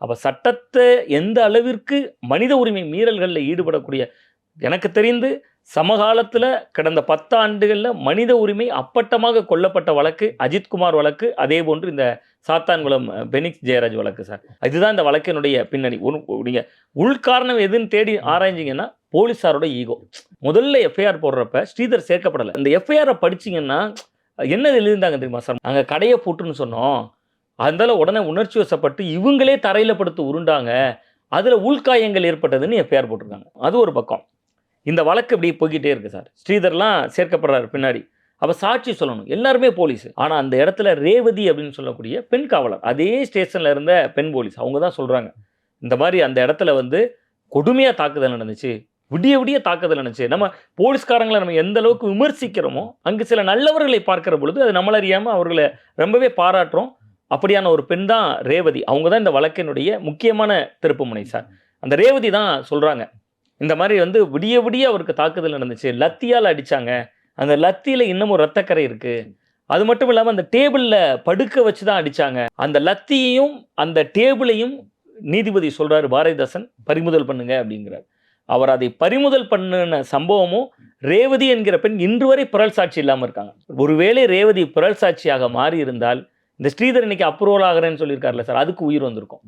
அப்ப சட்டத்தை எந்த அளவிற்கு மனித உரிமை மீறல்கள்ல ஈடுபடக்கூடிய எனக்கு தெரிந்து சமகாலத்துல கடந்த 10 ஆண்டுகள்ல மனித உரிமை அப்பட்டமாக கொல்லப்பட்ட வழக்கு அஜித்குமார் வழக்கு, அதே போன்று இந்த சாத்தான்குளம் பெனிக்ஸ் ஜெயராஜ் வழக்கு சார். இதுதான் இந்த வழக்கினுடைய பின்னணி. நீங்க உள்காரணம் எதுன்னு தேடி ஆராய்ஞ்சீங்கன்னா போலீஸாரோட ஈகோ. முதல்ல எஃப்ஐஆர் போடுறப்ப ஸ்ரீதர் சேர்க்கப்படல. அந்த எஃப்ஐஆரை படிச்சீங்கன்னா என்ன எழுதியிருந்தாங்க தெரியுமா சார்? நாங்க கடையை பூட்டுன்னு சொன்னோம். அதனால உடனே உணர்ச்சி வசப்பட்டு இவங்களே தரையில படுத்து உருண்டாங்க. அதுல உள்காயங்கள் ஏற்பட்டதுன்னு எஃப்ஐஆர் போட்டிருக்காங்க. அது ஒரு பக்கம். இந்த வழக்கு இப்படி போய்க்கிட்டே இருக்கு சார். ஸ்ரீதர்லாம் சேர்க்கப்படுறாரு பின்னாடி. அப்ப சாட்சி சொல்லணும். எல்லாருமே போலீஸ். ஆனா அந்த இடத்துல ரேவதி அப்படின்னு சொல்லக்கூடிய பெண் காவலர், அதே ஸ்டேஷன்ல இருந்த பெண் போலீஸ், அவங்க தான் சொல்றாங்க. இந்த மாதிரி அந்த இடத்துல வந்து கொடுமையா தாக்குதல் நடந்துச்சு. விடிய விடிய தாக்குதல் நடந்துச்சு. நம்ம போலீஸ்காரங்களை நம்ம எந்த அளவுக்கு விமர்சிக்கிறோமோ, அங்கு சில நல்லவர்களை பார்க்கிற பொழுது அது நம்மள அறியாம அவர்களை ரொம்பவே பாராட்டுறோம். அப்படியான ஒரு பெண் தான் ரேவதி. அவங்க தான் இந்த வழக்கினுடைய முக்கியமான திருப்புமுனை சார். அந்த ரேவதி தான் சொல்றாங்க. இந்த மாதிரி வந்து விடிய விடிய அவருக்கு தாக்குதல் நடந்துச்சு. லத்தியால அடிச்சாங்க. அந்த லத்தியில இன்னமும் ரத்தக்கரை இருக்கு. அது மட்டும் இல்லாம அந்த டேபிள்ல படுக்க வச்சு தான் அடிச்சாங்க. அந்த லத்தியையும் அந்த டேபிளையும் நீதிபதி சொல்றாரு பாரதிதாசன் பறிமுதல் பண்ணுங்க அப்படிங்கிறார். அவர் அதை பறிமுதல் பண்ணின சம்பவமும் ரேவதி என்கிற பெண் இன்று வரை புரள் சாட்சி இல்லாம இருக்காங்க. ஒருவேளை ரேவதி புரள் சாட்சியாக மாறி இருந்தால் இந்த ஸ்ரீதர் இன்னைக்கு அப்ரூவல் ஆகிறேன்னு சொல்லியிருக்காருல்ல சார், அதுக்கு உயிர் வந்திருக்கும்.